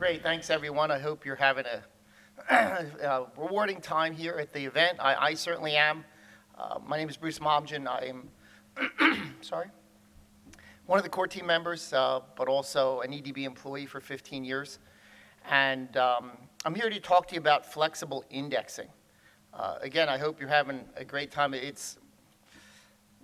Great, thanks everyone. I hope you're having a rewarding time here at the event. I certainly am. My name is Momjian. I am, sorry, one of the core team members, but also an EDB employee for 15 years. And I'm here to talk to you about flexible indexing. Again, I hope you're having a great time. It's,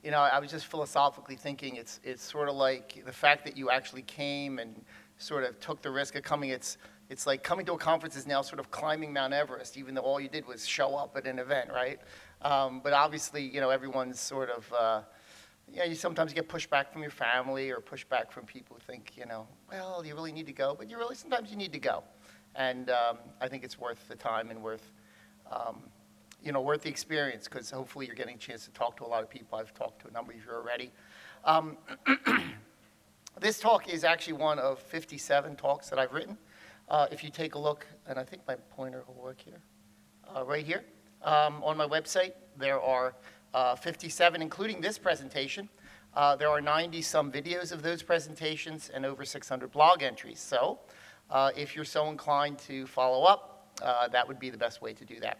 you know, I was just philosophically thinking it's sort of like the fact that you actually came and sort of took the risk of coming. It's like coming to a conference is now sort of climbing Mount Everest, even though all you did was show up at an event, right? But obviously, you know, everyone's sort of, you know, you sometimes get pushback from your family or pushback from people who think, you know, well, you really need to go, but sometimes you need to go. And I think it's worth the time and worth, you know, worth the experience, because hopefully you're getting a chance to talk to a lot of people. I've talked to a number of you already. This talk is actually one of 57 talks that I've written. If you take a look, and I think my pointer will work here, right here, on my website, there are 57, including this presentation. There are 90-some videos of those presentations and over 600 blog entries. So if you're so inclined to follow up, that would be the best way to do that.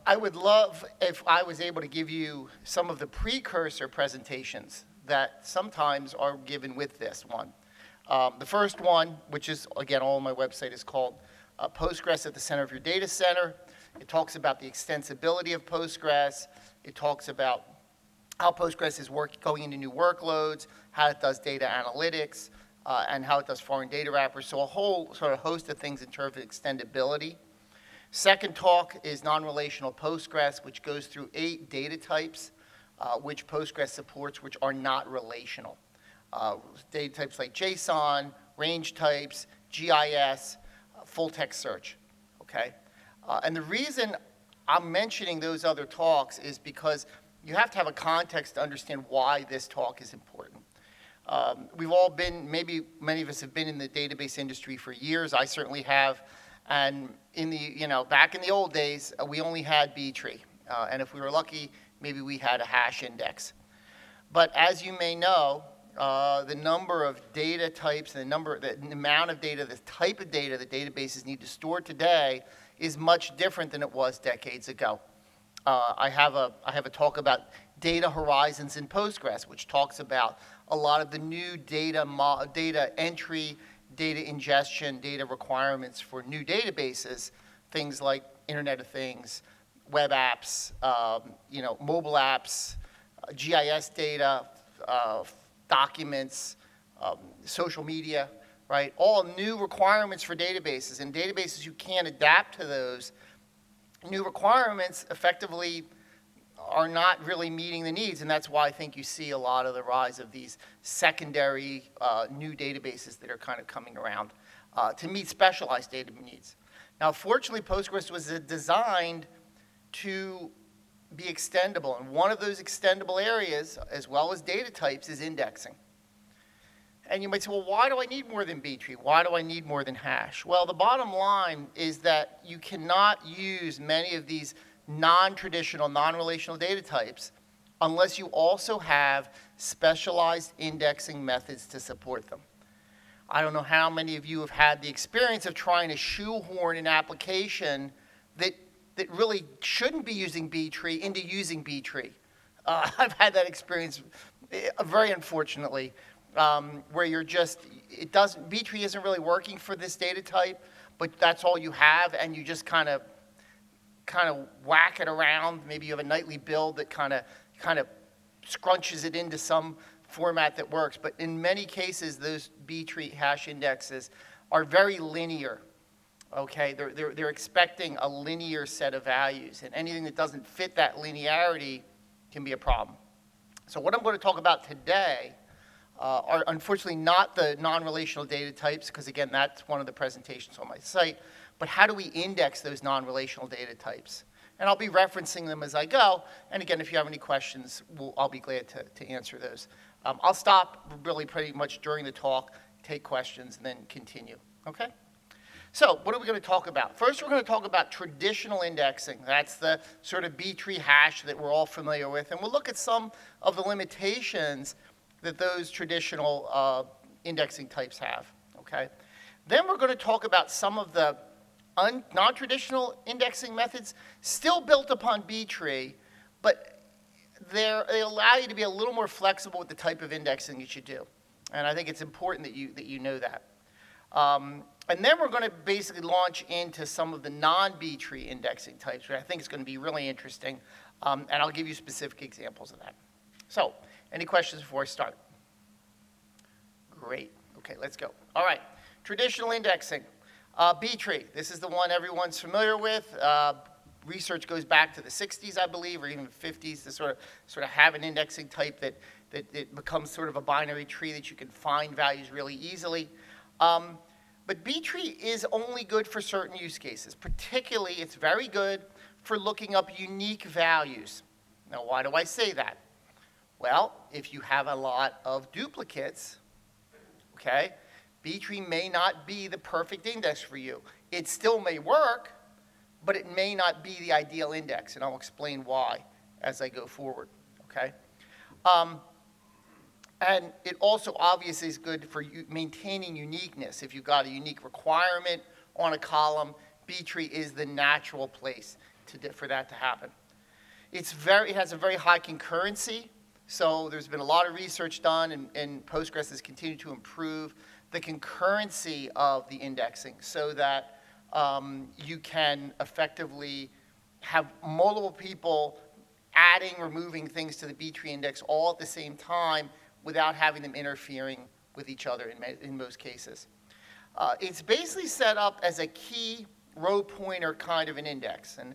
I would love if I was able to give you some of the precursor presentations that sometimes are given with this one. The first one, which is, again, all on my website, is called Postgres at the Center of Your Data Center. It talks about the extensibility of Postgres. It talks about how Postgres is going into new workloads, how it does data analytics, and how it does foreign data wrappers. So a whole sort of host of things in terms of extendability. Second talk is Non-Relational Postgres, which goes through 8 data types which Postgres supports, which are not relational. Data types like JSON, range types, GIS, full text search, okay? And the reason I'm mentioning those other talks is because you have to have a context to understand why this talk is important. We've all been, maybe many of us have been in the database industry for years. I certainly have. And in the, you know, back in the old days, we only had btree. And if we were lucky, maybe we had a hash index. But as you may know, the number of data types, the amount of data, the type of data that databases need to store today is much different than it was decades ago. I have a talk about data horizons in Postgres, which talks about a lot of the new data entry, data ingestion, data requirements for new databases, things like Internet of Things, web apps, you know, mobile apps, GIS data, documents, social media, right? All new requirements for databases. And databases who can't adapt to those new requirements effectively are not really meeting the needs. And that's why I think you see a lot of the rise of these secondary new databases that are kind of coming around to meet specialized data needs. Now, fortunately, Postgres was designed to be extendable. And one of those extendable areas, as well as data types, is indexing. And you might say, well, why do I need more than btree? Why do I need more than hash? Well, the bottom line is that you cannot use many of these non-traditional, non-relational data types unless you also have specialized indexing methods to support them. I don't know how many of you have had the experience of trying to shoehorn an application that really shouldn't be using btree into using btree. I've had that experience, very unfortunately, where you're just, btree isn't really working for this data type, but that's all you have, and you just kind of whack it around. Maybe you have a nightly build that kind of scrunches it into some format that works. But in many cases, those btree hash indexes are very linear. Okay, they're expecting a linear set of values, and anything that doesn't fit that linearity can be a problem. So what I'm going to talk about today are unfortunately not the non-relational data types, because again, that's one of the presentations on my site, but how do we index those non-relational data types? And I'll be referencing them as I go, and again, if you have any questions, I'll be glad to answer those. I'll stop really pretty much during the talk, take questions, and then continue, okay? So what are we going to talk about? First, we're going to talk about traditional indexing. That's the sort of btree hash that we're all familiar with. And we'll look at some of the limitations that those traditional indexing types have, okay? Then we're going to talk about some of the non-traditional indexing methods still built upon btree, but they allow you to be a little more flexible with the type of indexing you should do. And I think it's important that you know that. And then we're going to basically launch into some of the non-btree indexing types, which I think is going to be really interesting. And I'll give you specific examples of that. So, any questions before I start? Great. Okay, let's go. All right. Traditional indexing. btree. This is the one everyone's familiar with. Research goes back to the 60s, I believe, or even the 50s to sort of have an indexing type that it becomes sort of a binary tree that you can find values really easily. But btree is only good for certain use cases. Particularly, it's very good for looking up unique values. Now, why do I say that? Well, if you have a lot of duplicates, okay, btree may not be the perfect index for you. It still may work, but it may not be the ideal index, and I'll explain why as I go forward, okay? And it also obviously is good for maintaining uniqueness. If you've got a unique requirement on a column, btree is the natural place for that to happen. It has a very high concurrency, so there's been a lot of research done, and Postgres has continued to improve the concurrency of the indexing so that you can effectively have multiple people adding, removing things to the btree index all at the same time without having them interfering with each other in most cases. It's basically set up as a key row pointer kind of an index, and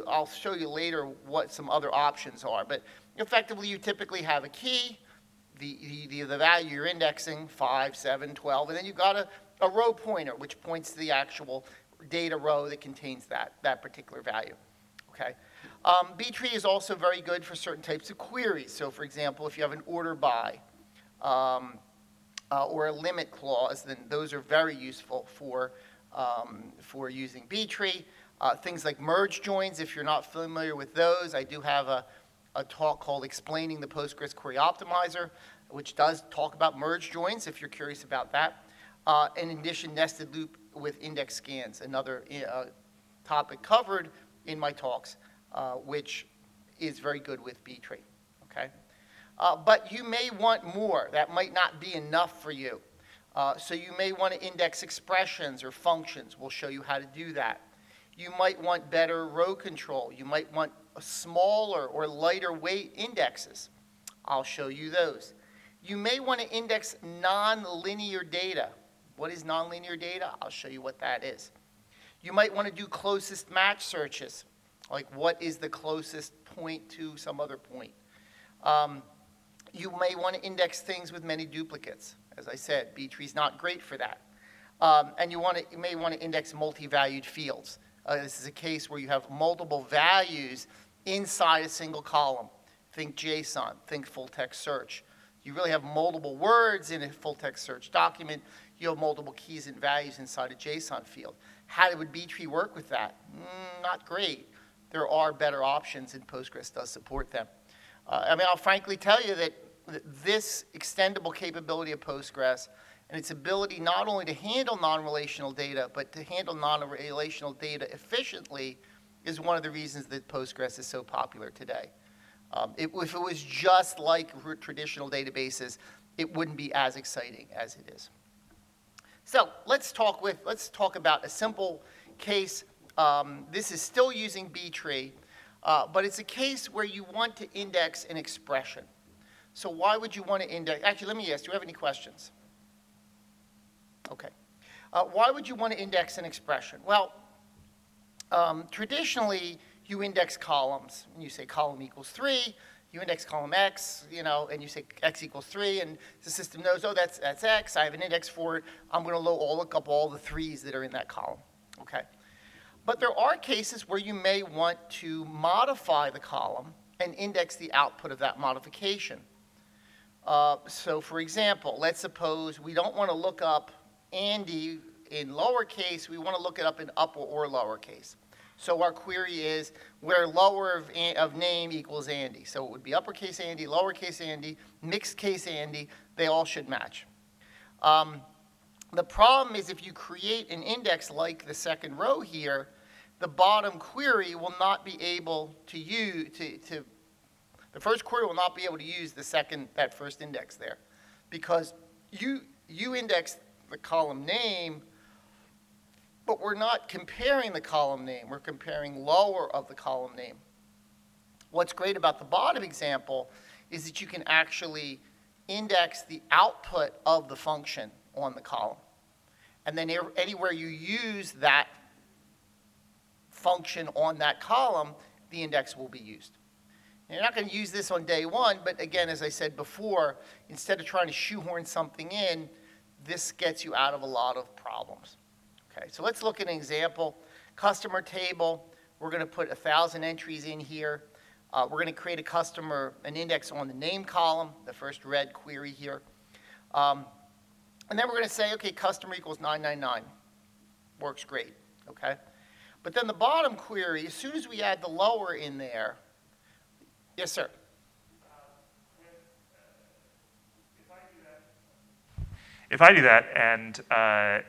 I'll show you later what some other options are. But effectively, you typically have a key, the value you're indexing, 5, 7, 12, and then you've got a row pointer, which points to the actual data row that contains that particular value. Okay. btree is also very good for certain types of queries. So, for example, if you have an order by or a limit clause, then those are very useful for using btree. Things like merge joins, if you're not familiar with those, I do have a talk called Explaining the Postgres Query Optimizer, which does talk about merge joins, if you're curious about that. In addition, nested loop with index scans, another topic covered in my talks, which is very good with btree, okay? But you may want more. That might not be enough for you. So you may want to index expressions or functions. We'll show you how to do that. You might want better row control. You might want smaller or lighter weight indexes. I'll show you those. You may want to index nonlinear data. What is nonlinear data? I'll show you what that is. You might want to do closest match searches, like what is the closest point to some other point. You may want to index things with many duplicates. As I said, btree is not great for that. And you may want to index multi-valued fields. This is a case where you have multiple values inside a single column. Think JSON, think full-text search. You really have multiple words in a full-text search document. You have multiple keys and values inside a JSON field. How would btree work with that? Not great. There are better options, and Postgres does support them. I'll frankly tell you that this extendable capability of Postgres and its ability not only to handle non-relational data, but to handle non-relational data efficiently is one of the reasons that Postgres is so popular today. If it was just like traditional databases, it wouldn't be as exciting as it is. So let's talk about a simple case. This is still using btree, but it's a case where you want to index an expression. So why would you want to index? Actually, let me ask, do you have any questions? Okay. Why would you want to index an expression? Well, traditionally, you index columns. And you say column equals 3. You index column x, and you say x equals 3, and the system knows, oh, that's x. I have an index for it. I'm going to look up all the 3s that are in that column. Okay. But there are cases where you may want to modify the column and index the output of that modification. So, for example, let's suppose we don't want to look up Andy in lowercase. We want to look it up in upper or lowercase. So our query is where lower of name equals Andy. So it would be uppercase Andy, lowercase Andy, mixed case Andy. They all should match. The problem is if you create an index like the second row here, the bottom query will not be able to use, the first query will not be able to use that first index there, because you indexed the column name, but we're not comparing the column name. We're comparing lower of the column name. What's great about the bottom example is that you can actually index the output of the function on the column. And then anywhere you use that function on that column, the index will be used. And you're not going to use this on day one, but again, as I said before, instead of trying to shoehorn something in, this gets you out of a lot of problems. Okay, so let's look at an example. Customer table, we're going to put 1,000 entries in here. We're going to create an index on the name column, the first red query here. And then we're going to say, okay, customer equals 999. Works great, okay? But then the bottom query, as soon as we add the lower in there, yes, sir? If I do that and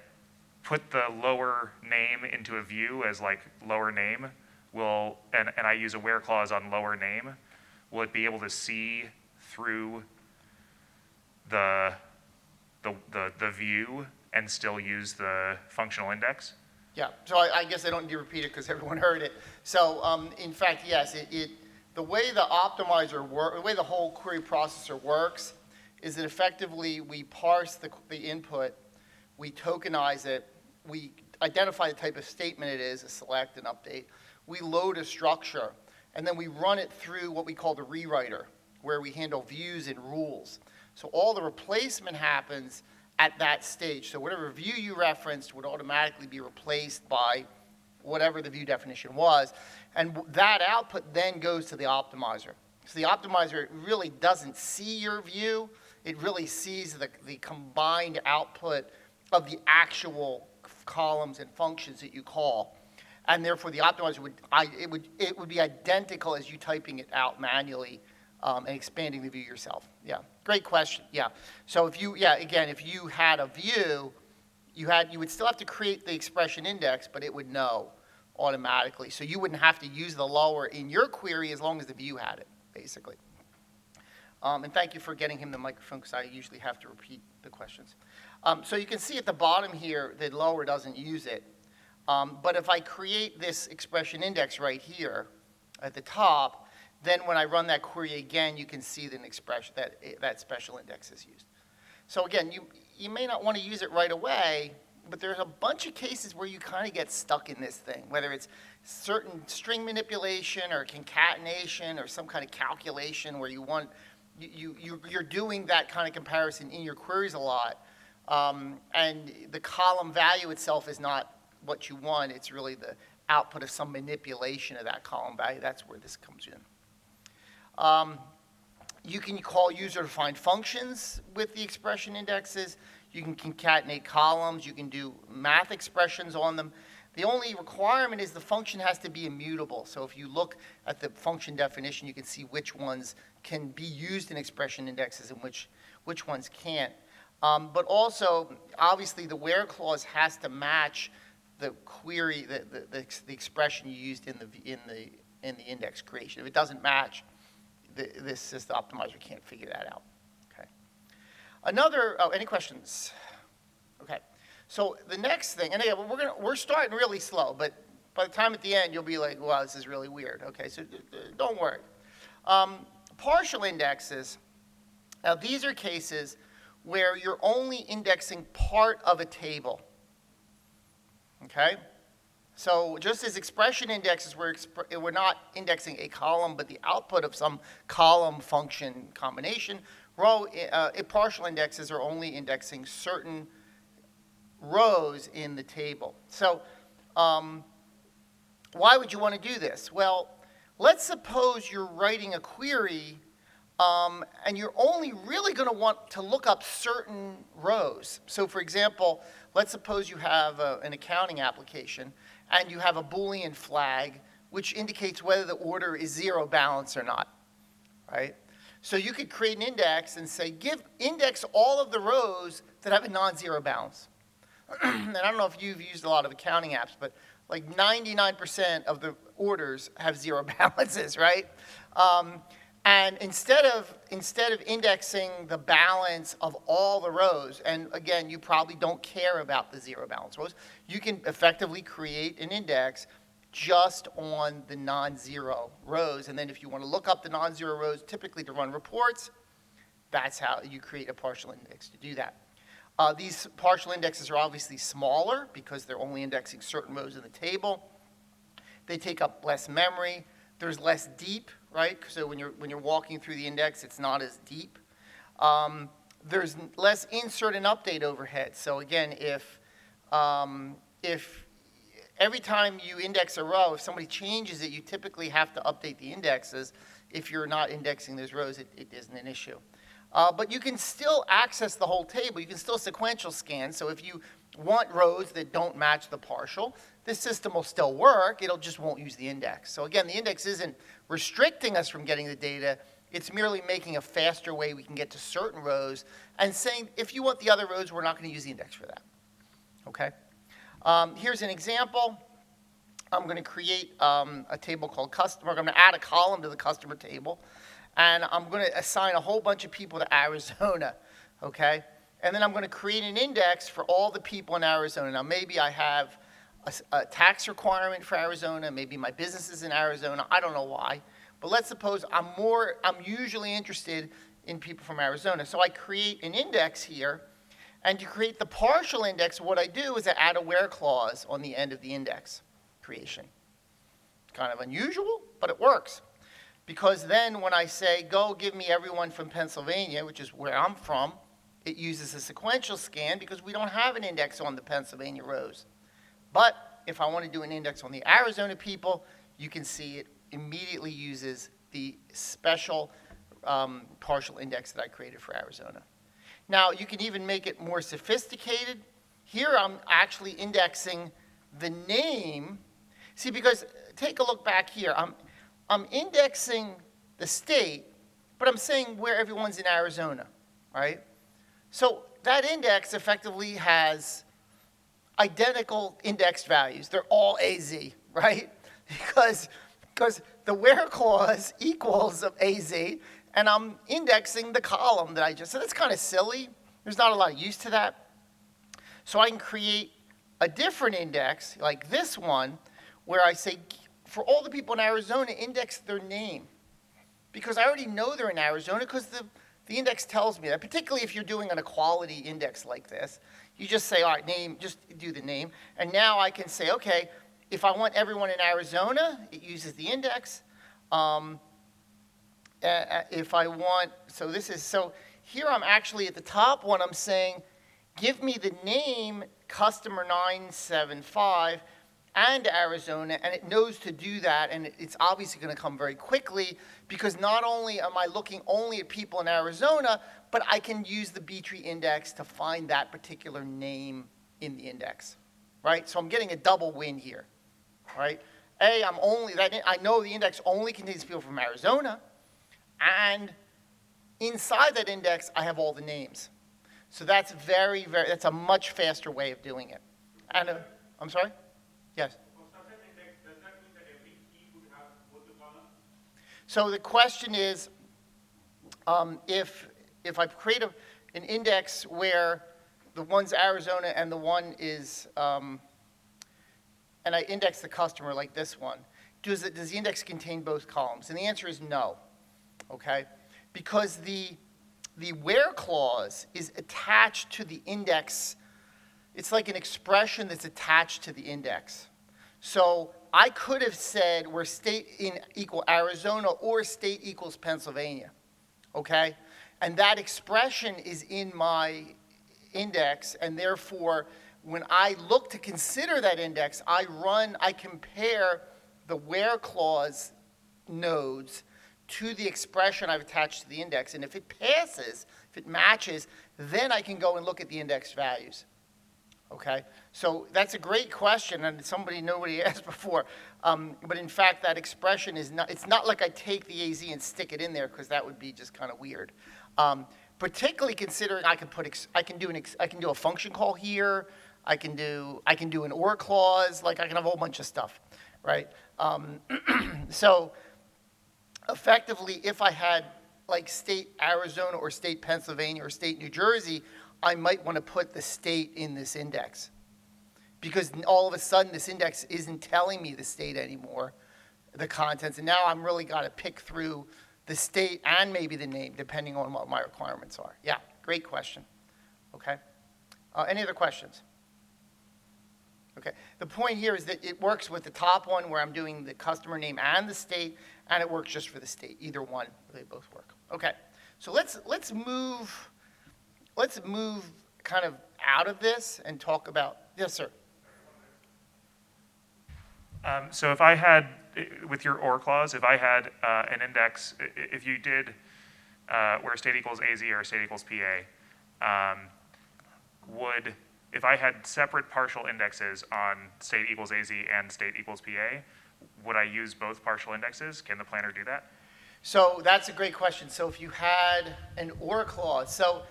put the lower name into a view as like lower name, and I use a where clause on lower name, will it be able to see through the view and still use the functional index? Yeah, so I guess I don't need to repeat it because everyone heard it. So in fact, yes, the way the optimizer works, the way the whole query processor works is that effectively we parse the input, we tokenize it, we identify the type of statement it is, a select, an update, we load a structure, and then we run it through what we call the rewriter, where we handle views and rules. So all the replacement happens at that stage. So whatever view you referenced would automatically be replaced by whatever the view definition was. And that output then goes to the optimizer. So the optimizer really doesn't see your view. It really sees the combined output of the actual columns and functions that you call. And therefore, the optimizer would be identical as you typing it out manually and expanding the view yourself. Yeah, great question. Yeah. So if you had a view, you would still have to create the expression index, but it would know automatically. So you wouldn't have to use the lower in your query as long as the view had it, basically. And thank you for getting him the microphone because I usually have to repeat the questions. So you can see at the bottom here that lower doesn't use it. But if I create this expression index right here at the top, then when I run that query again, you can see that that special index is used. So again, you may not want to use it right away, but there's a bunch of cases where you kind of get stuck in this thing, whether it's certain string manipulation or concatenation or some kind of calculation where you're doing that kind of comparison in your queries a lot, and the column value itself is not what you want. It's really the output of some manipulation of that column value. That's where this comes in. You can call user-defined functions with the expression indexes. You can concatenate columns. You can do math expressions on them. The only requirement is the function has to be immutable. So if you look at the function definition, you can see which ones can be used in expression indexes and which ones can't. But also, obviously, the where clause has to match the query, the expression you used in the index creation. If it doesn't match, the system optimizer can't figure that out. Okay. Any questions? Okay. So the next thing, and again, we're starting really slow, but by the time at the end, you'll be like, wow, this is really weird. Okay, so don't worry. Partial indexes, now these are cases where you're only indexing part of a table. Okay? So just as expression indexes, we're not indexing a column, but the output of some column function combination. Partial indexes are only indexing certain rows in the table. So why would you want to do this? Well, let's suppose you're writing a query and you're only really going to want to look up certain rows. So for example, let's suppose you have an accounting application and you have a Boolean flag which indicates whether the order is zero balance or not, right? So you could create an index and say, index all of the rows that have a non-zero balance. and I don't know if you've used a lot of accounting apps, but like 99% of the orders have zero balances, right? And instead of indexing the balance of all the rows, and again, you probably don't care about the zero balance rows, you can effectively create an index just on the non-zero rows. And then if you want to look up the non-zero rows, typically to run reports, that's how you create a partial index to do that. These partial indexes are obviously smaller because they're only indexing certain rows in the table. They take up less memory. There's less deep, right? So when you're walking through the index, it's not as deep. There's less insert and update overhead. So again, if every time you index a row, if somebody changes it, you typically have to update the indexes. If you're not indexing those rows, it isn't an issue. But you can still access the whole table. You can still sequential scan. So if you want rows that don't match the partial, this system will still work. It'll just won't use the index. So again, the index isn't restricting us from getting the data. It's merely making a faster way we can get to certain rows and saying, if you want the other rows, we're not going to use the index for that. Okay? Here's an example. I'm going to create a table called customer. I'm going to add a column to the customer table. And I'm going to assign a whole bunch of people to Arizona, okay? And then I'm going to create an index for all the people in Arizona. Now, maybe I have a tax requirement for Arizona. Maybe my business is in Arizona. I don't know why. But let's suppose I'm usually interested in people from Arizona. So I create an index here. And to create the partial index, what I do is I add a where clause on the end of the index creation. Kind of unusual, but it works. Because then when I say, go give me everyone from Pennsylvania, which is where I'm from, it uses a sequential scan because we don't have an index on the Pennsylvania rows. But if I want to do an index on the Arizona people, you can see it immediately uses the special partial index that I created for Arizona. Now, you can even make it more sophisticated. Here I'm actually indexing the name. See, because take a look back here. I'm indexing the state, but I'm saying where everyone's in Arizona, right? So that index effectively has identical indexed values. They're all AZ, right? Because the where clause equals of AZ, and I'm indexing the column that I just, so that's kind of silly. There's not a lot of use to that. So I can create a different index, like this one, where I say, for all the people in Arizona, index their name. Because I already know they're in Arizona because the index tells me that, particularly if you're doing an equality index like this. You just say, all right, name, just do the name. And now I can say, okay, if I want everyone in Arizona, it uses the index. If I want, so here I'm actually at the top one, I'm saying, give me the name customer 975 and Arizona, and it knows to do that, and it's obviously going to come very quickly because not only am I looking only at people in Arizona, but I can use the btree index to find that particular name in the index, right? So I'm getting a double win here, right? I know the index only contains people from Arizona, and inside that index, I have all the names. So that's that's a much faster way of doing it. And I'm sorry? Yes. For such an index, does that mean that every key would have both the columns? So the question is, if I create an index where the one's Arizona and the one is, and I index the customer like this one, does the index contain both columns? And the answer is no, okay? Because the where clause is attached to the index. It's like an expression that's attached to the index. So I could have said where state equal Arizona or state equals Pennsylvania, okay? And that expression is in my index, and therefore, when I look to consider that index, I compare the where clause nodes to the expression I've attached to the index. And if it passes, if it matches, then I can go and look at the index values. Okay, so that's a great question, and nobody asked before. But in fact, that expression it's not like I take the AZ and stick it in there, because that would be just kind of weird. Particularly considering I can do a function call here. I can do an or clause, like I can have a whole bunch of stuff, right? So effectively, if I had like state Arizona or state Pennsylvania or state New Jersey, I might want to put the state in this index, because all of a sudden this index isn't telling me the state anymore, the contents, and now I'm really got to pick through the state and maybe the name, depending on what my requirements are. Yeah, great question. Okay. Any other questions? Okay. The point here is that it works with the top one where I'm doing the customer name and the state, and it works just for the state. Either one, they both work. Okay. So let's move kind of out of this and talk about, yes, sir. So if I had, with your or clause, if I had an index, if you did where state equals AZ or state equals PA, if I had separate partial indexes on state equals AZ and state equals PA, would I use both partial indexes? Can the planner do that? So that's a great question. So if you had an or clause, so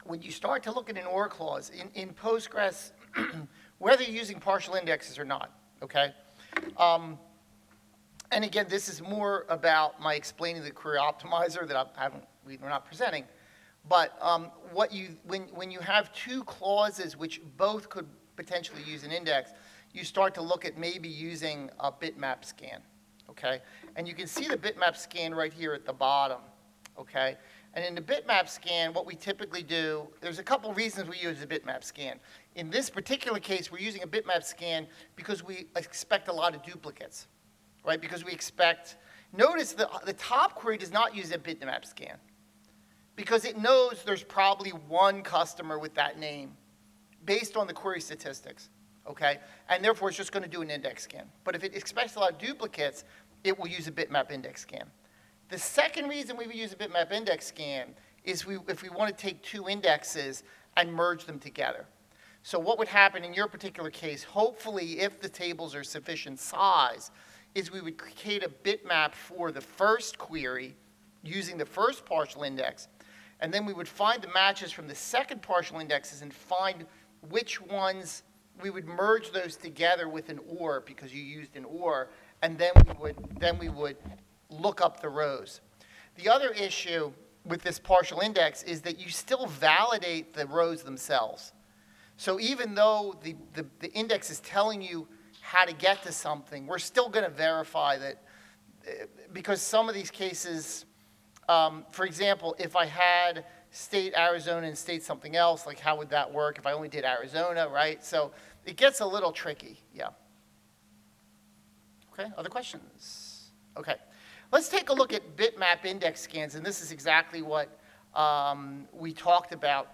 when you start to look at an or clause, in Postgres, whether you're using partial indexes or not, okay? And again, this is more about my explaining the query optimizer that we're not presenting. But when you have two clauses which both could potentially use an index, you start to look at maybe using a bitmap scan, okay? And you can see the bitmap scan right here at the bottom, okay? And in the bitmap scan, what we typically do, there's a couple reasons we use the bitmap scan. In this particular case, we're using a bitmap scan because we expect a lot of duplicates, right? Because we expect, notice the top query does not use a bitmap scan because it knows there's probably one customer with that name based on the query statistics, okay? And therefore, it's just going to do an index scan. But if it expects a lot of duplicates, it will use a bitmap index scan. The second reason we would use a bitmap index scan is if we want to take two indexes and merge them together. So what would happen in your particular case, hopefully if the tables are sufficient size, is we would create a bitmap for the first query using the first partial index, and then we would find the matches from the second partial indexes and find which ones we would merge those together with an or, because you used an or, and then we would look up the rows. The other issue with this partial index is that you still validate the rows themselves. So even though the index is telling you how to get to something, we're still going to verify that, because some of these cases, for example, if I had state Arizona and state something else, like how would that work if I only did Arizona, right? So it gets a little tricky, yeah. Okay, other questions? Okay. Let's take a look at bitmap index scans, and this is exactly what we talked about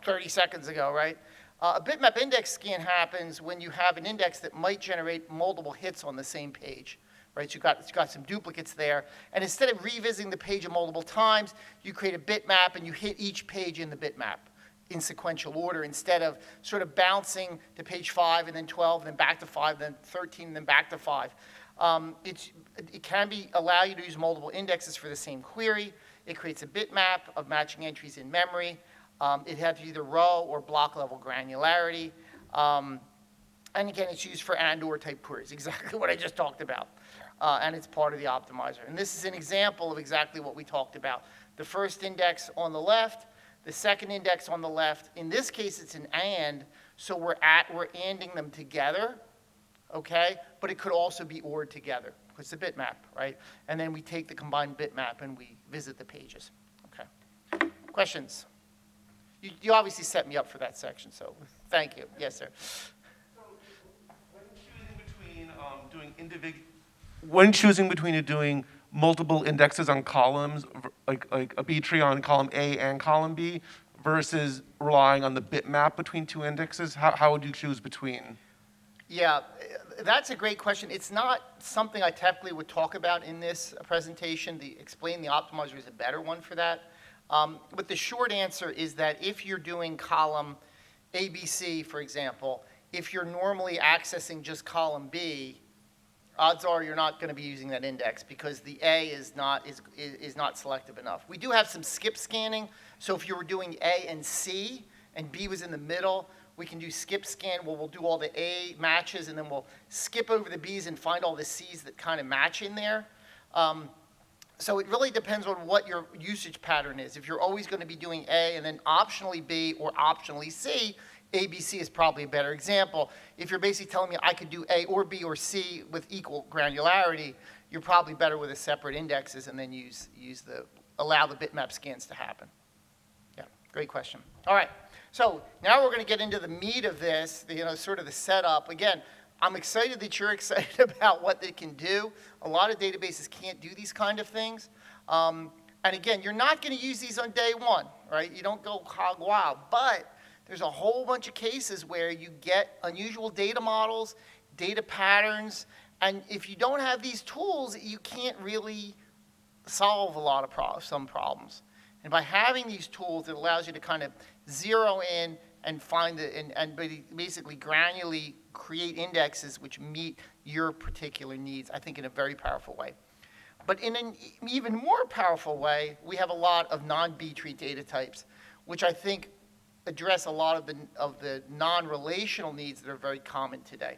30 seconds ago, right? A bitmap index scan happens when you have an index that might generate multiple hits on the same page, right? So it's got some duplicates there, and instead of revisiting the page multiple times, you create a bitmap and you hit each page in the bitmap in sequential order instead of sort of bouncing to page 5 and then 12 and then back to 5, then 13 and then back to 5. It can allow you to use multiple indexes for the same query. It creates a bitmap of matching entries in memory. It has either row or block level granularity. And again, it's used for and/or type queries, exactly what I just talked about. And it's part of the optimizer. And this is an example of exactly what we talked about. The first index on the left, the second index on the left. In this case, it's an and, so we're anding them together, okay? But it could also be OR'd together. It's a bitmap, right? And then we take the combined bitmap and we visit the pages. Okay. Questions? You obviously set me up for that section, so thank you. Yes, sir. So when choosing between doing multiple indexes on columns, like a btree on column A and column B, versus relying on the bitmap between two indexes, how would you choose between? Yeah, that's a great question. It's not something I typically would talk about in this presentation. Explain the optimizer is a better one for that. But the short answer is that if you're doing column ABC, for example, if you're normally accessing just column B, odds are you're not going to be using that index because the A is not selective enough. We do have some skip scanning. So if you were doing A and C and B was in the middle, We can do skip scan where we'll do all the A matches and then we'll skip over the Bs and find all the Cs that kind of match in there. So it really depends on what your usage pattern is. If you're always going to be doing A and then optionally B or optionally C, ABC is probably a better example. If you're basically telling me I could do A or B or C with equal granularity, you're probably better with a separate indexes and then allow the bitmap scans to happen. Yeah, great question. All right, so now we're going to get into the meat of this, sort of the setup. Again, I'm excited that you're excited about what they can do. A lot of databases can't do these kind of things. And again, you're not going to use these on day one, right? You don't go hog wild, but there's a whole bunch of cases where you get unusual data models, data patterns, and if you don't have these tools, you can't really solve a lot of some problems. And by having these tools, it allows you to kind of zero in and find and basically granularly create indexes which meet your particular needs, I think in a very powerful way. But in an even more powerful way, we have a lot of non-btree data types, which I think address a lot of the non-relational needs that are very common today.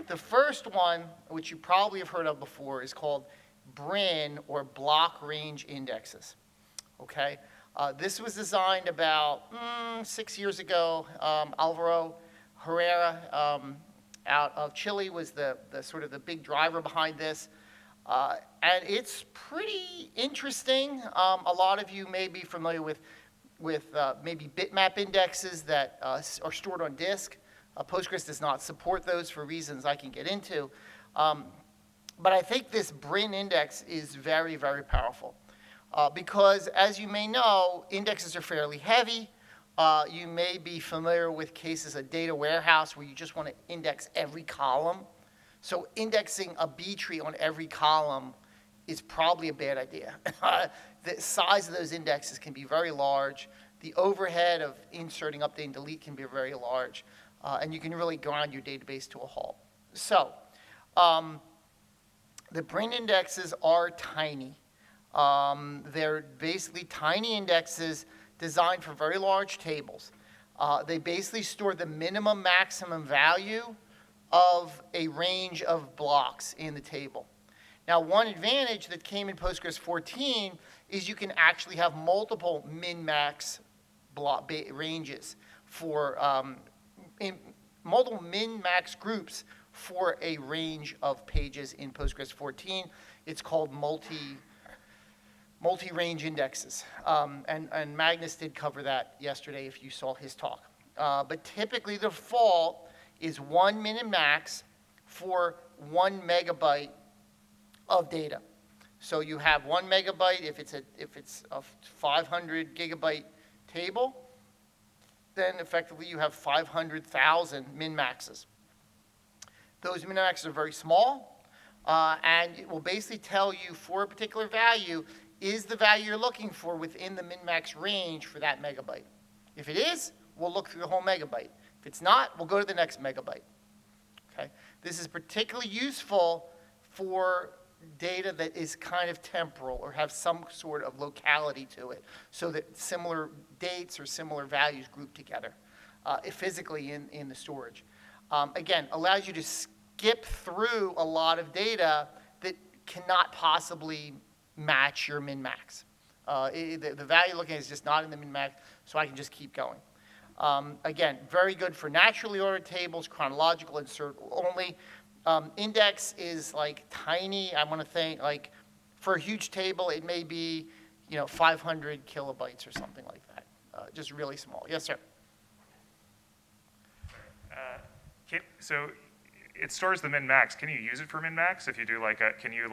The first one, which you probably have heard of before, is called BRIN, or block range indexes. Okay? This was designed about 6 years ago. Alvaro Herrera out of Chile was the sort of the big driver behind this. And it's pretty interesting. A lot of you may be familiar with maybe bitmap indexes that are stored on disk. Postgres does not support those for reasons I can get into. But I think this BRIN index is very, very powerful. Because as you may know, indexes are fairly heavy. You may be familiar with cases of data warehouse where you just want to index every column. So indexing a btree on every column is probably a bad idea. The size of those indexes can be very large. The overhead of inserting, updating, delete can be very large. And you can really grind your database to a halt. So the BRIN indexes are tiny. They're basically tiny indexes designed for very large tables. They basically store the minimum maximum value of a range of blocks in the table. Now, one advantage that came in Postgres 14 is you can actually have multiple min-max block ranges for multiple min-max groups for a range of pages in Postgres 14. It's called multi-range indexes. And Magnus did cover that yesterday if you saw his talk. But typically the default is one min and max for 1 megabyte of data. So you have 1 megabyte if it's a 500 gigabyte table, then effectively you have 500,000 min-maxes. Those min-maxes are very small, and it will basically tell you for a particular value, is the value you're looking for within the min-max range for that megabyte? If it is, we'll look through the whole megabyte. If it's not, we'll go to the next megabyte. Okay? This is particularly useful for data that is kind of temporal or have some sort of locality to it, so that similar dates or similar values group together physically in the storage. Again, allows you to skip through a lot of data that cannot possibly match your min-max. The value you're looking at is just not in the min-max, so I can just keep going. Again, very good for naturally ordered tables, chronological insert only. Index is like tiny. I want to think like for a huge table, it may be 500 kilobytes or something like that. Just really small. Yes, sir. So it stores the min-max. Can you use it for min-max? If you do can you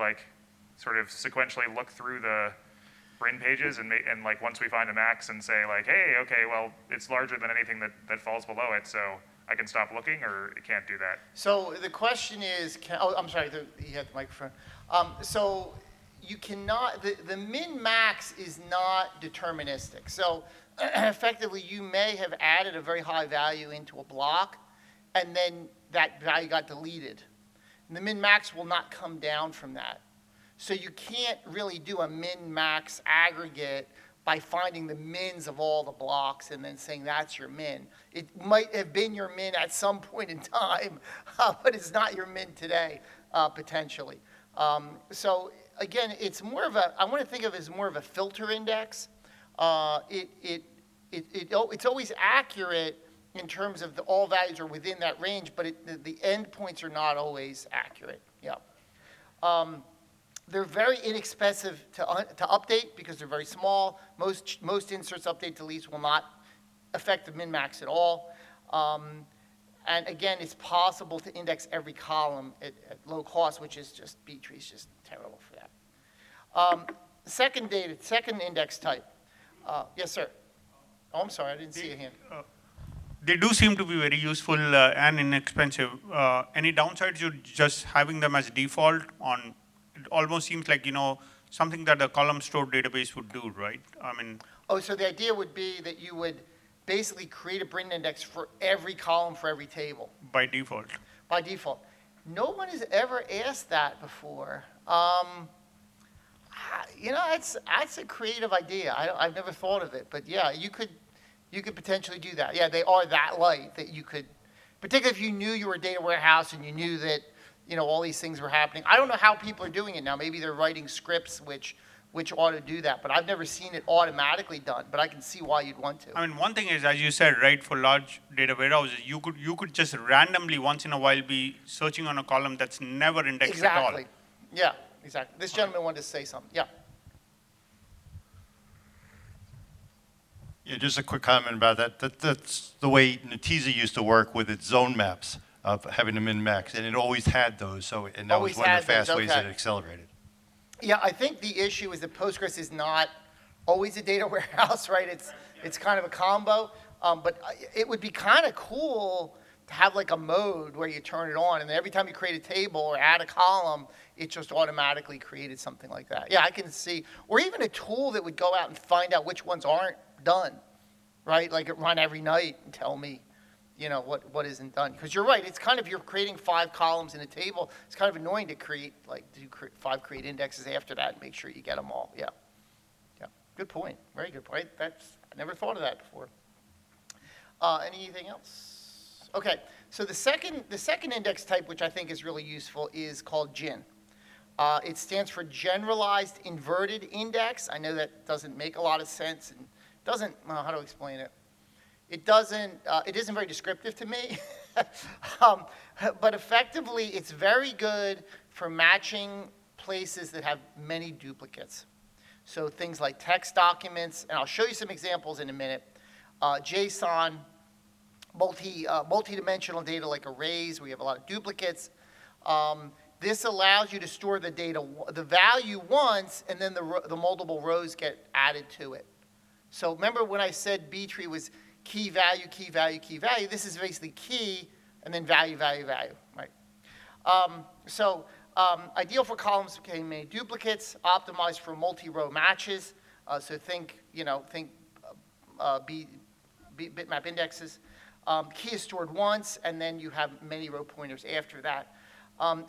sort of sequentially look through the BRIN pages and once we find a max and say hey, okay, well, it's larger than anything that falls below it, so I can stop looking, or it can't do that? So the question is, I'm sorry, you had the microphone. So you cannot, the min-max is not deterministic. So effectively, you may have added a very high value into a block, and then that value got deleted. And the min-max will not come down from that. So you can't really do a min-max aggregate by finding the mins of all the blocks and then saying that's your min. It might have been your min at some point in time, but it's not your min today, potentially. So again, it's more of a, I want to think of it as more of a filter index. It's always accurate in terms of all values are within that range, but the endpoints are not always accurate. Yeah. They're very inexpensive to update because they're very small. Most inserts, update, deletes will not affect the min-max at all. And again, it's possible to index every column at low cost, which is just, btree is just terrible for that. Second index type. Yes, sir. Oh, I'm sorry, I didn't see a hand. They do seem to be very useful and inexpensive. Any downsides to just having them as default on? It almost seems like, something that a column stored database would do, right? I mean. Oh, so the idea would be that you would basically create a BRIN index for every column for every table. By default. By default. No one has ever asked that before. That's a creative idea. I've never thought of it, but yeah, you could potentially do that. Yeah, they are that light that you could, particularly if you knew you were a data warehouse and you knew that, all these things were happening. I don't know how people are doing it now. Maybe they're writing scripts which ought to do that, but I've never seen it automatically done, but I can see why you'd want to. I mean, one thing is, as you said, right, for large data warehouses, you could just randomly once in a while be searching on a column that's never indexed at all. Exactly. Yeah, exactly. This gentleman wanted to say something. Yeah. Yeah, just a quick comment about that. That's the way Netezza used to work with its zone maps of having a min-max, and it always had those. And that was one of the fast ways that it accelerated. Yeah, I think the issue is that Postgres is not always a data warehouse, right? It's kind of a combo, but it would be kind of cool to have like a mode where you turn it on, and then every time you create a table or add a column, it just automatically created something like that. Yeah, I can see, or even a tool that would go out and find out which ones aren't done, right? Like it run every night and tell me, what isn't done. Because you're right, it's kind of, you're creating 5 columns in a table. It's kind of annoying to create, do 5 create indexes after that and make sure you get them all. Yeah. Yeah. Good point. Very good point. I never thought of that before. Anything else? Okay. So the second index type, which I think is really useful, is called GIN. It stands for Generalized Inverted Index. I know that doesn't make a lot of sense and doesn't, well, how to explain it? It isn't very descriptive to me, but effectively it's very good for matching places that have many duplicates. So things like text documents, and I'll show you some examples in a minute, JSON, multi-dimensional data like arrays, where you have a lot of duplicates. This allows you to store the data, the value once, and then the multiple rows get added to it. So remember when I said btree was key value, key value, key value, this is basically key, and then value, value, value, right? Ideal for columns containing many duplicates, optimized for multi-row matches. So think bitmap indexes. Key is stored once, and then you have many row pointers after that.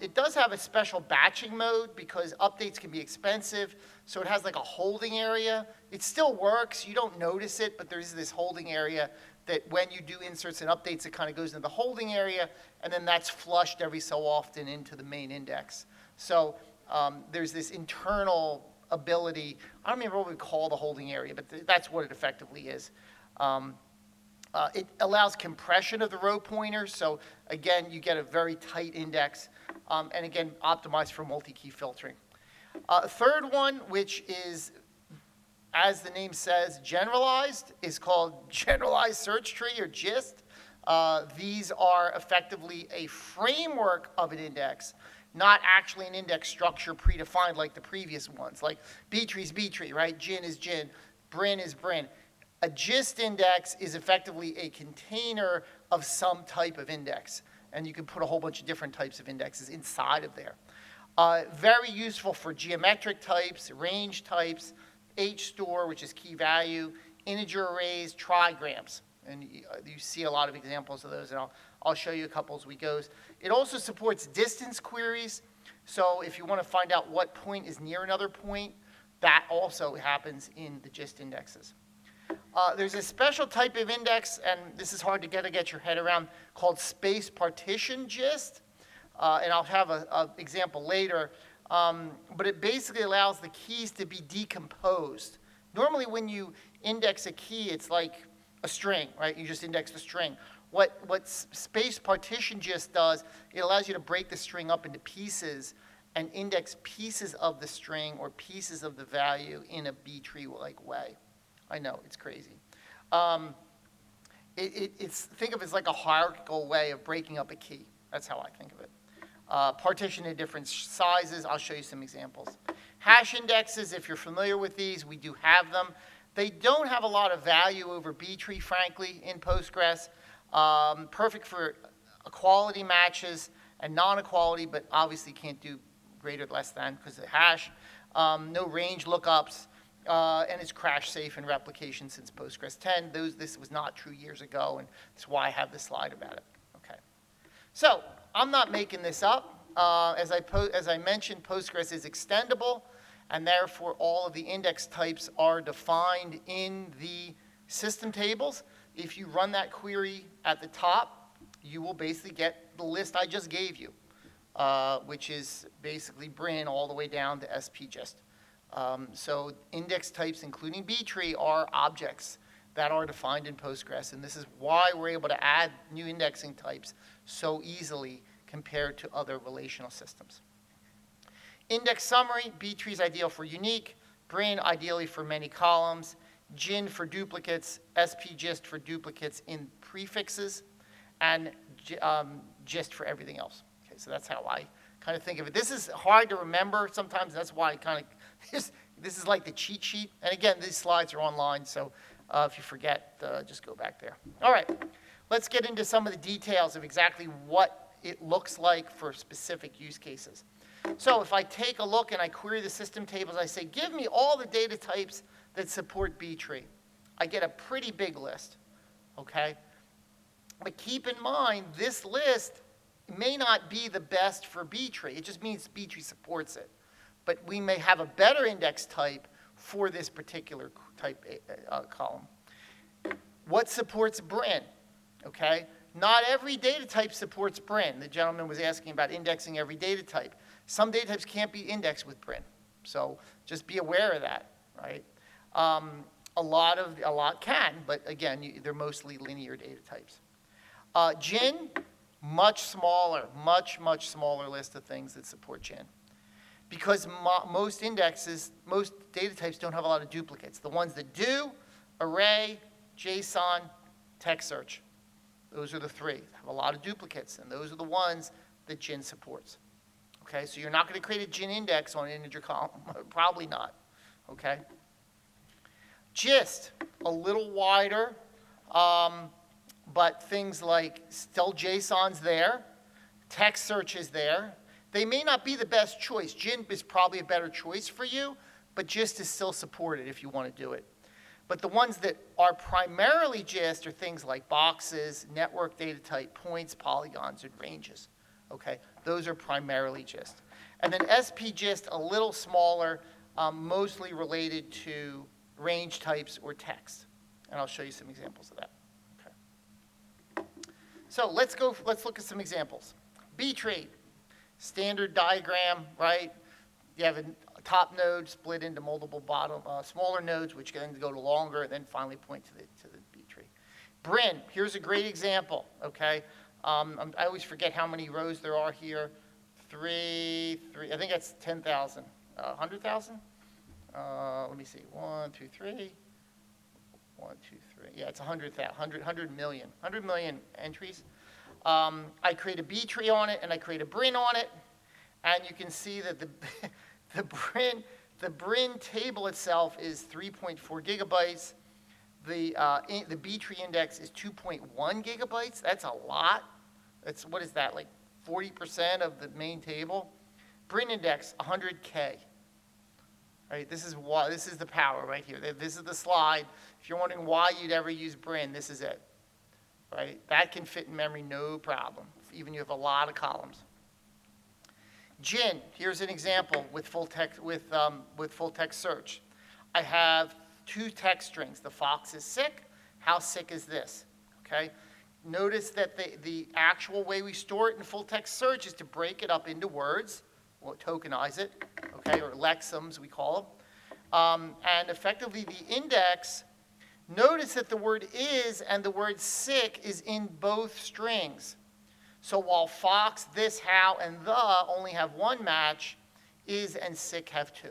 It does have a special batching mode because updates can be expensive, so it has like a holding area. It still works, you don't notice it, but there's this holding area that when you do inserts and updates, it kind of goes into the holding area, and then that's flushed every so often into the main index. So there's this internal ability, I don't remember what we call the holding area, but that's what it effectively is. It allows compression of the row pointers, so again, you get a very tight index, and again, optimized for multi-key filtering. Third one, which is, as the name says, generalized, is called Generalized Search Tree, or GIST. These are effectively a framework of an index, not actually an index structure predefined like the previous ones. Like btree is btree, right? GIN is GIN, BRIN is BRIN. A GIST index is effectively a container of some type of index, and you can put a whole bunch of different types of indexes inside of there. Very useful for geometric types, range types, HStore, which is key value, integer arrays, trigrams, and you see a lot of examples of those, and I'll show you a couple as we go. It also supports distance queries, so if you want to find out what point is near another point, That also happens in the gist indexes. There's a special type of index, and this is hard to get your head around, called space partition gist. And I'll have an example later. But it basically allows the keys to be decomposed. Normally when you index a key, it's like a string, right? You just index the string. What space partition gist does, it allows you to break the string up into pieces and index pieces of the string or pieces of the value in a B-tree-like way. I know, it's crazy. Think of it as like a hierarchical way of breaking up a key. That's how I think of it. Partition in different sizes. I'll show you some examples. Hash indexes, if you're familiar with these, we do have them. They don't have a lot of value over B-tree, frankly, in Postgres. Perfect for equality matches and non-equality, but obviously can't do greater or less than because of the hash. No range lookups, and it's crash safe in replication since Postgres 10. This was not true years ago, and that's why I have this slide about it. Okay. So I'm not making this up. As I mentioned, Postgres is extendable, and therefore all of the index types are defined in the system tables. If you run that query at the top, you will basically get the list I just gave you, which is basically BRIN all the way down to spgist. So index types, including btree, are objects that are defined in Postgres, and this is why we're able to add new indexing types so easily compared to other relational systems. Index summary, btree is ideal for unique, BRIN ideally for many columns, GIN for duplicates, spgist for duplicates in prefixes, and gist for everything else. Okay, so that's how I kind of think of it. This is hard to remember sometimes. That's why I kind of, this is like the cheat sheet. And again, these slides are online, so if you forget, just go back there. All right, let's get into some of the details of exactly what it looks like for specific use cases. So if I take a look and I query the system tables, I say, give me all the data types that support btree. I get a pretty big list, okay? But keep in mind, this list may not be the best for btree. It just means btree supports it. But we may have a better index type for this particular type column. What supports BRIN, okay? Not every data type supports BRIN. The gentleman was asking about indexing every data type. Some data types can't be indexed with BRIN. So just be aware of that, right? A lot can, but again, they're mostly linear data types. GIN, much smaller, much smaller list of things that support GIN. Because most indexes, most data types don't have a lot of duplicates. The ones that do, array, JSON, text search. Those are the three. Have a lot of duplicates, and those are the ones that GIN supports. Okay, so you're not going to create a GIN index on an integer column. Probably not. Okay. Gist, a little wider, but things like still JSON's there, text search is there. They may not be the best choice. GIN is probably a better choice for you, but gist is still supported if you want to do it. But the ones that are primarily gist are things like boxes, network data type, points, polygons, and ranges. Okay, those are primarily gist. And then spgist, a little smaller, mostly related to range types or text. And I'll show you some examples of that. Okay. So let's look at some examples. btree, standard diagram, right? You have a top node split into multiple smaller nodes, which then go to longer, and then finally point to the btree. BRIN, here's a great example, okay? I always forget how many rows there are here. Three, I think that's 10,000. 100,000? Let me see. 1, 2, 3. 1, 2, 3. Yeah, it's 100 million. 100 million entries. I create a btree on it, and I create a BRIN on it, and you can see that the BRIN table itself is 3.4 gigabytes. The btree index is 2.1 gigabytes. That's a lot. What is that, like 40% of the main table? BRIN index, 100K. Right, this is the power right here. This is the slide. If you're wondering why you'd ever use BRIN, this is it. Right? That can fit in memory no problem, even if you have a lot of columns. Gin, here's an example with full text, with full text search. I have 2 text strings. The fox is sick. How sick is this? Okay. Notice that the actual way we store it in full text search is to break it up into words, or tokenize it, okay, or lexems we call them. And effectively the index, notice that the word is and the word sick is in both strings. So while fox, this, how, and the only have 1 match, is and sick have 2.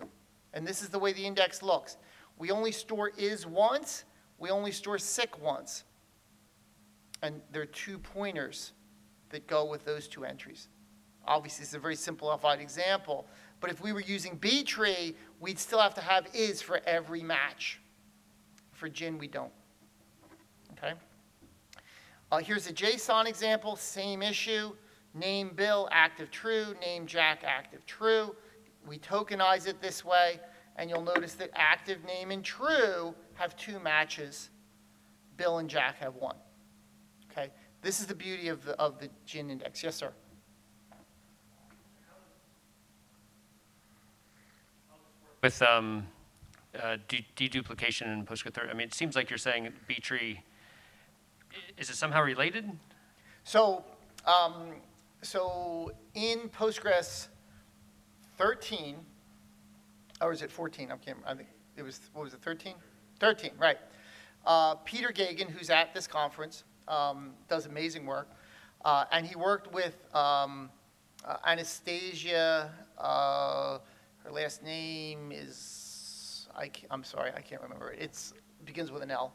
And this is the way the index looks. We only store is once, we only store sick once. And there are 2 pointers that go with those 2 entries. Obviously, it's a very simplified example, but if we were using btree, we'd still have to have is for every match. For gin, we don't. Okay? Here's a JSON example, same issue. Name Bill, active true. Name Jack, active true. We tokenize it this way, and you'll notice that active, name, and true have 2 matches. Bill and Jack have 1. Okay? This is the beauty of the gin index. Yes, sir? With deduplication in Postgres, I mean, it seems like you're saying btree, is it somehow related? So, so in Postgres 13, or is it 14? I think it was, what was it, 13? 13, right. Peter Gagan, who's at this conference, does amazing work. And he worked with Anastasia, her last name is, I'm sorry, I can't remember it. It begins with an L.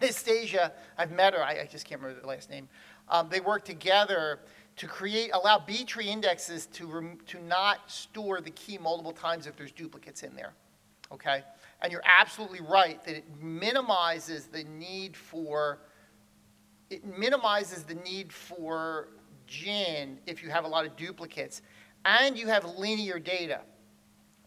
Anastasia, I've met her, I just can't remember the last name. They worked together to allow btree indexes to not store the key multiple times if there's duplicates in there, okay? And you're absolutely right that it minimizes the need for gin if you have a lot of duplicates and you have linear data,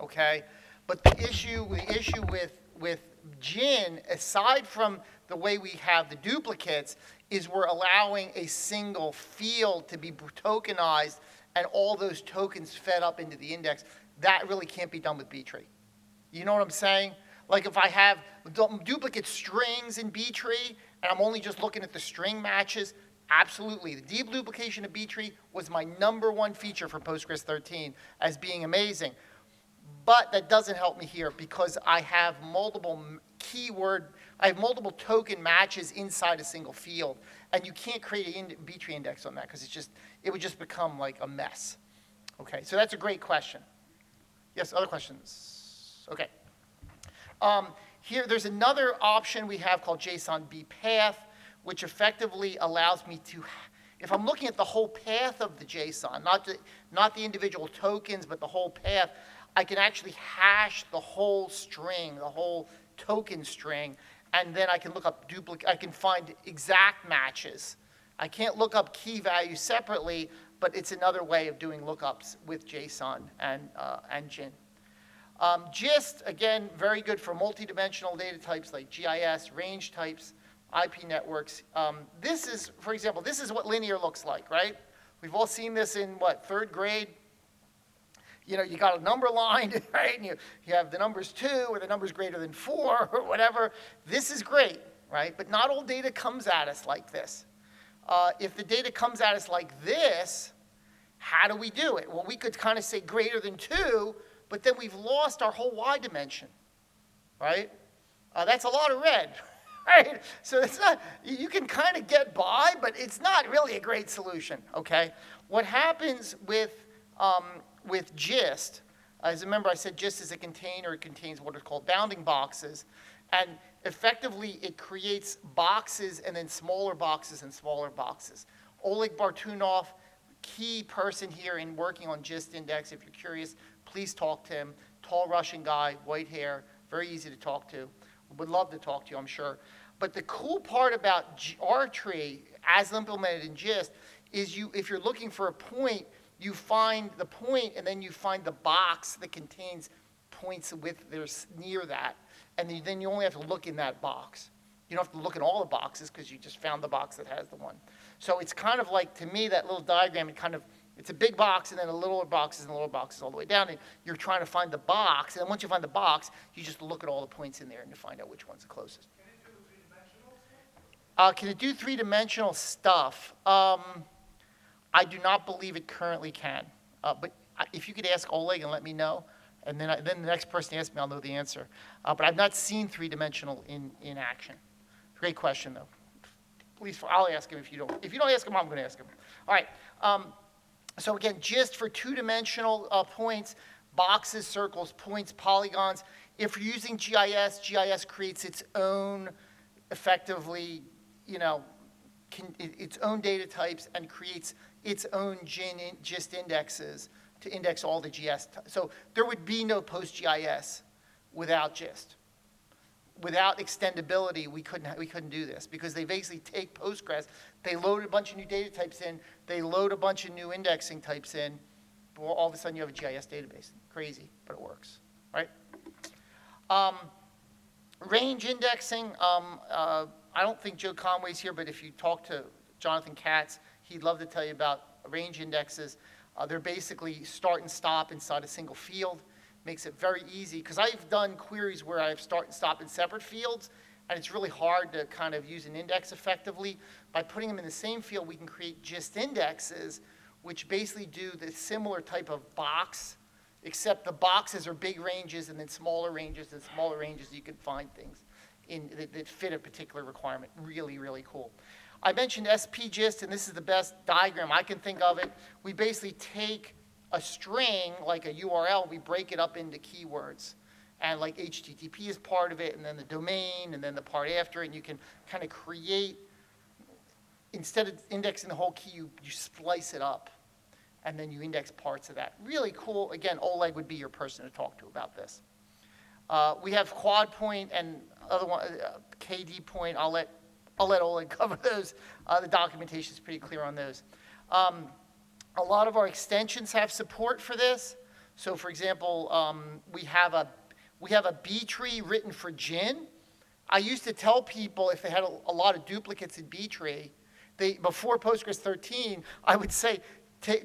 okay? But the issue with gin, aside from the way we have the duplicates, is we're allowing a single field to be tokenized and all those tokens fed up into the index. That really can't be done with btree. You know what I'm saying? Like if I have duplicate strings in btree and I'm only just looking at the string matches, absolutely. The deduplication of btree was my #1 feature for Postgres 13 as being amazing. But that doesn't help me here because I have multiple multiple token matches inside a single field. And you can't create a btree index on that because it would just become like a mess. Okay, so that's a great question. Yes, other questions? Okay. Here, there's another option we have called JSON bpath, which effectively allows me to, if I'm looking at the whole path of the JSON, not the individual tokens, but the whole path, I can actually hash the whole string, the whole token string, and then I can look up I can find exact matches. I can't look up key values separately, but it's another way of doing lookups with JSON and gin. Gist, again, very good for multidimensional data types like GIS, range types, IP networks. This is, for example, this is what linear looks like, right? We've all seen this in, what, 3rd grade? You know, you got a number line, right? And you have the numbers 2 or the numbers greater than 4 or whatever. This is great, right? But not all data comes at us like this. If the data comes at us like this, how do we do it? Well, we could kind of say greater than 2, but then we've lost our whole Y dimension, right? That's a lot of red, right? So it's not, you can kind of get by, but it's not really a great solution, okay? What happens with gist, as remember I said gist is a container, it contains what are called bounding boxes, and effectively it creates boxes and then smaller boxes and smaller boxes. Oleg Bartunov, key person here in working on gist index, if you're curious, please talk to him. Tall Russian guy, white hair, very easy to talk to. Would love to talk to you, I'm sure. But the cool part about rtree, as implemented in gist, is if you're looking for a point, you find the point and then you find the box that contains points near that. And then you only have to look in that box. You don't have to look in all the boxes because you just found the box that has the one. So it's kind of like, to me, that little diagram, it kind of It's a big box, and then the littler boxes and the little boxes all the way down, and you're trying to find the box, and then once you find the box, you just look at all the points in there and you find out which one's the closest. Can it do three-dimensional stuff? I do not believe it currently can. But if you could ask Oleg and let me know, and then the next person asks me, I'll know the answer. But I've not seen three-dimensional in action. Great question, though. Please, I'll ask him if you don't. If you don't ask him, I'm going to ask him. All right. So again, just for two-dimensional points, boxes, circles, points, polygons. If you're using GIS, GIS creates its own, effectively, its own data types and creates its own GIST indexes to index all the GS. So there would be no PostGIS without GIST. Without extendability, we couldn't do this because they basically take Postgres, they load a bunch of new data types in, they load a bunch of new indexing types in, all of a sudden you have a GIS database. Crazy, but it works, right? Range indexing, I don't think Joe Conway's here, but if you talk to Jonathan Katz, he'd love to tell you about range indexes. They're basically start and stop inside a single field. Makes it very easy, because I've done queries where I have start and stop in separate fields, and it's really hard to kind of use an index effectively. By putting them in the same field, we can create GIST indexes, which basically do the similar type of box, except the boxes are big ranges and then smaller ranges, and smaller ranges you can find things that fit a particular requirement. Really, really cool. I mentioned SPGIST, and this is the best diagram I can think of it. We basically take a string, like a URL, we break it up into keywords. And like HTTP is part of it, and then the domain, and then the part after it, and you can kind of create, instead of indexing the whole key, you splice it up, and then you index parts of that. Really cool. Again, Oleg would be your person to talk to about this. We have quad point and other one, KD point. I'll let Oleg cover those. The documentation is pretty clear on those. A lot of our extensions have support for this. So, for example, we have a btree written for GIN. I used to tell people if they had a lot of duplicates in btree, before Postgres 13, I would say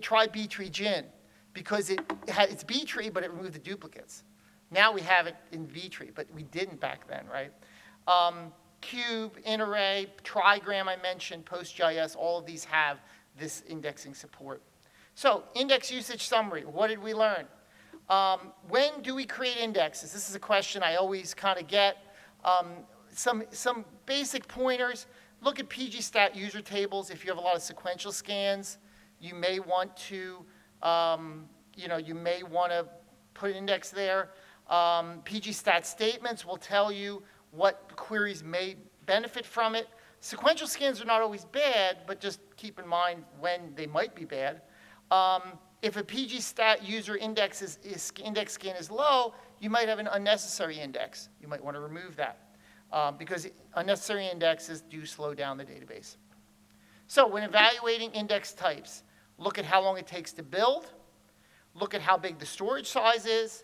try btree GIN because it's btree, but it removed the duplicates. Now we have it in btree, but we didn't back then, right? Cube, InArray, Trigram I mentioned, PostGIS, all of these have this indexing support. So, index usage summary. What did we learn? When do we create indexes? This is a question I always kind of get. Some basic pointers. Look at PGStat user tables. If you have a lot of sequential scans, you may want to, put an index there. PGStat statements will tell you what queries may benefit from it. Sequential scans are not always bad, but just keep in mind when they might be bad. If a PGStat user index index scan is low, you might have an unnecessary index. You might want to remove that because unnecessary indexes do slow down the database. So when evaluating index types, look at how long it takes to build, look at how big the storage size is,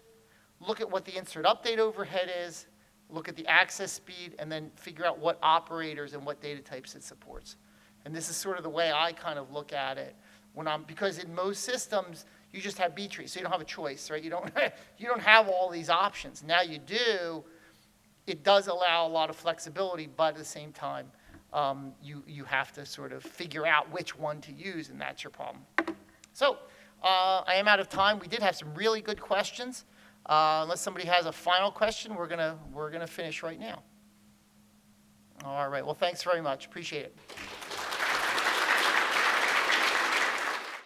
look at what the insert update overhead is, look at the access speed, and then figure out what operators and what data types it supports. And this is sort of the way I kind of look at it. Because in most systems, you just have btree, so you don't have a choice, right? You don't have all these options. Now you do. It does allow a lot of flexibility, but at the same time, you have to sort of figure out which one to use, and that's your problem. So I am out of time. We did have some really good questions. Unless somebody has a final question, we're gonna finish right now. All right. Well, thanks very much. Appreciate it.